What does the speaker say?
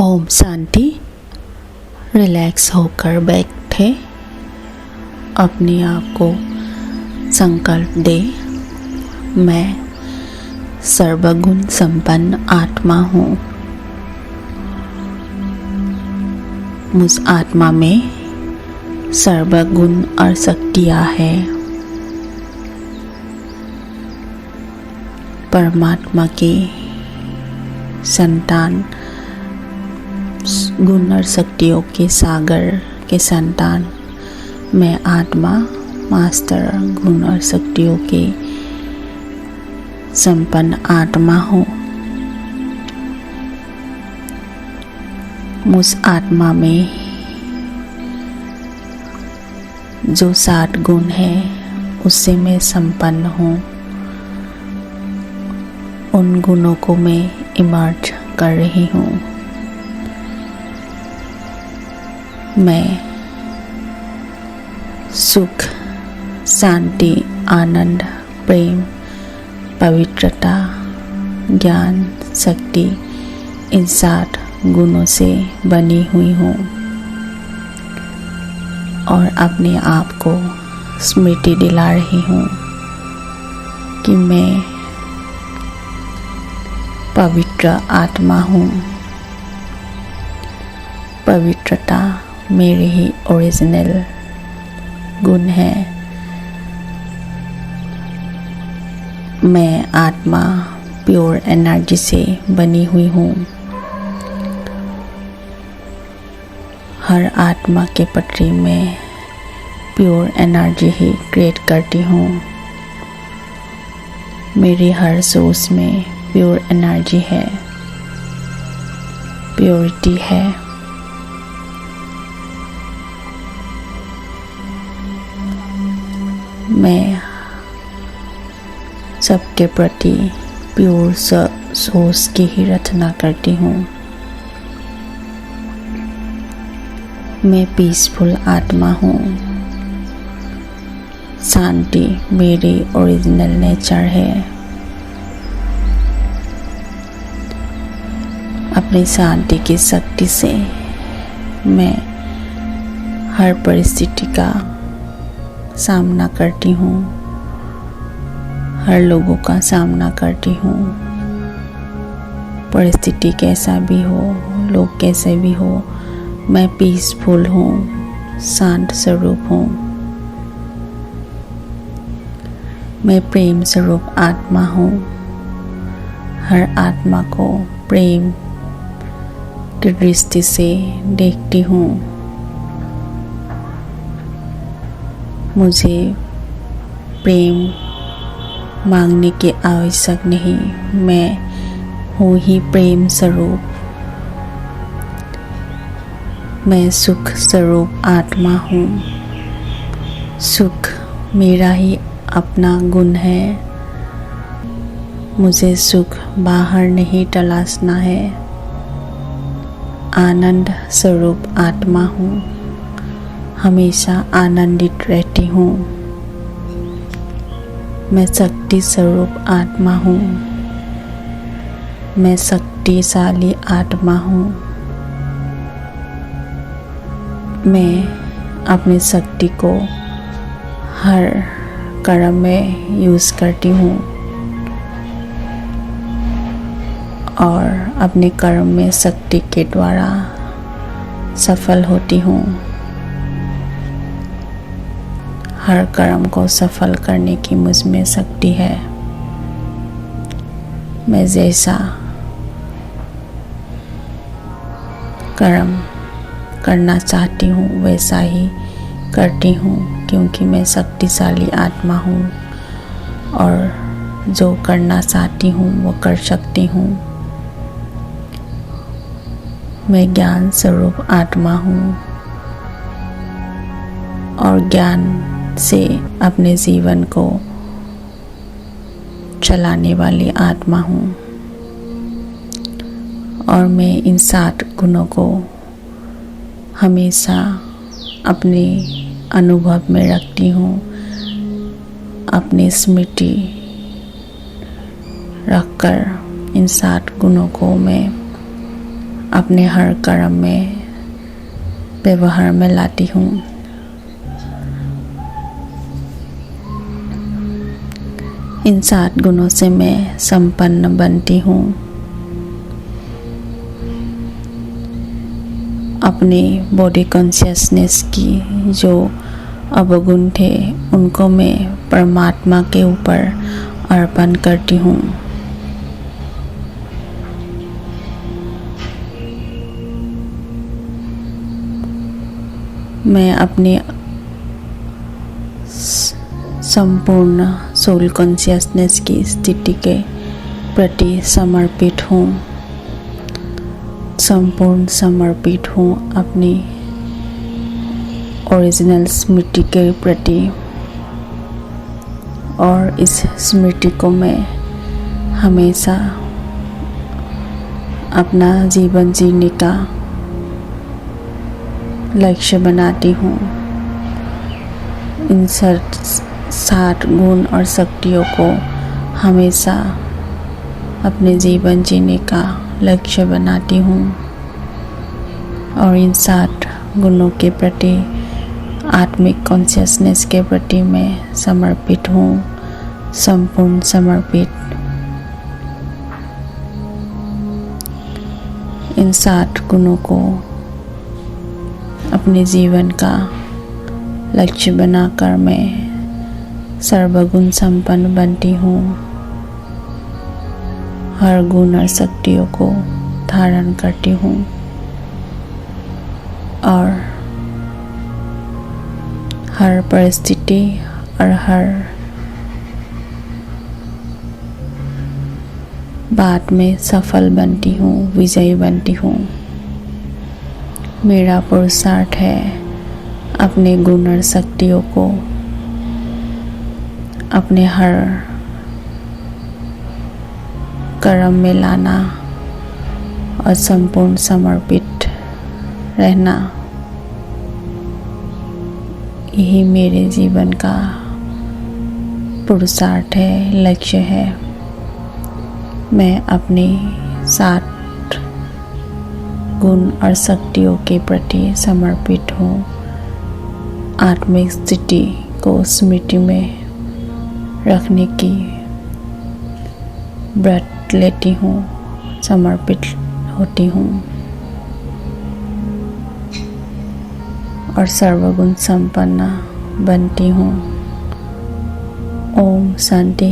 Om Shanti. Relax होकर बैठे अपने आप को संकल्प दे, मैं सर्वगुण संपन्न आत्मा हूँ। मुझ आत्मा में सर्वगुण और शक्तियाँ है। परमात्मा की संतान, गुण और शक्तियों के सागर के संतान मैं आत्मा मास्टर गुण और शक्तियों के संपन्न आत्मा हूँ। मुझ आत्मा में जो 7 गुण है उससे मैं संपन्न हूँ। उन गुणों को मैं इमर्ज कर रही हूँ। मैं सुख, शांति, आनंद, प्रेम, पवित्रता, ज्ञान, शक्ति, इन 7 गुणों से बनी हुई हूँ और अपने आप को स्मृति दिला रही हूँ कि मैं पवित्र आत्मा हूँ। पवित्रता मेरे ही ओरिजिनल गुण है। मैं आत्मा प्योर एनर्जी से बनी हुई हूँ। हर आत्मा के प्रति मैं प्योर एनर्जी ही क्रिएट करती हूँ। मेरी हर सोच में प्योर एनर्जी है, प्योरिटी है। मैं सबके प्रति प्योर सोच की ही रचना करती हूँ। मैं पीसफुल आत्मा हूँ। शांति मेरी ओरिजिनल नेचर है। अपनी शांति की शक्ति से मैं हर परिस्थिति का सामना करती हूँ, हर लोगों का सामना करती हूँ। परिस्थिति कैसा भी हो, लोग कैसे भी हो, मैं पीसफुल हूँ, शांत स्वरूप हूँ। मैं प्रेम स्वरूप आत्मा हूँ। हर आत्मा को प्रेम की दृष्टि से देखती हूँ। मुझे प्रेम मांगने की आवश्यक नहीं, मैं हूँ ही प्रेम स्वरूप। मैं सुख स्वरूप आत्मा हूँ। सुख मेरा ही अपना गुण है। मुझे सुख बाहर नहीं तलाशना है। आनंद स्वरूप आत्मा हूँ। हमेशा आनंदित रहती हूँ। मैं शक्ति स्वरूप आत्मा हूँ। मैं शक्तिशाली आत्मा हूँ। मैं अपनी शक्ति को हर कर्म में यूज़ करती हूँ और अपने कर्म में शक्ति के द्वारा सफल होती हूँ। हर कर्म को सफल करने की मुझ में शक्ति है। मैं जैसा कर्म करना चाहती हूँ वैसा ही करती हूँ, क्योंकि मैं शक्तिशाली आत्मा हूँ और जो करना चाहती हूँ वो कर सकती हूँ। मैं ज्ञान स्वरूप आत्मा हूँ और ज्ञान से अपने जीवन को चलाने वाली आत्मा हूँ और मैं इन 7 गुणों को हमेशा अपने अनुभव में रखती हूँ। अपनी स्मृति रखकर इन 7 गुणों को मैं अपने हर कर्म में व्यवहार में लाती हूँ। इन 7 गुणों से मैं संपन्न बनती हूँ। अपने बॉडी कॉन्शियसनेस की जो अवगुण थे उनको मैं परमात्मा के ऊपर अर्पण करती हूँ। मैं अपने संपूर्ण सोल कॉन्शियसनेस की स्थिति के प्रति समर्पित हूँ। संपूर्ण समर्पित हूँ अपनी ओरिजिनल स्मृति के प्रति, और इस स्मृति को मैं हमेशा अपना जीवन जीने का लक्ष्य बनाती हूँ। इन 7 गुण और शक्तियों को हमेशा अपने जीवन जीने का लक्ष्य बनाती हूँ, और इन 7 गुणों के प्रति आत्मिक कॉन्शियसनेस के प्रति मैं समर्पित हूँ, संपूर्ण समर्पित। इन 7 गुणों को अपने जीवन का लक्ष्य बनाकर मैं सर्वगुण संपन्न बनती हूँ। हर गुण और शक्तियों को धारण करती हूँ, और हर परिस्थिति और हर बात में सफल बनती हूँ, विजयी बनती हूँ। मेरा पुरुषार्थ है अपने गुण और शक्तियों को अपने हर कर्म में लाना और संपूर्ण समर्पित रहना। यही मेरे जीवन का पुरुषार्थ है, लक्ष्य है। मैं अपने 7 गुण और शक्तियों के प्रति समर्पित हूँ। आत्मिक स्थिति को स्मृति में रखने की व्रत लेती हूँ, समर्पित होती हूँ, और सर्वगुण संपन्न बनती हूँ। ओम शांति।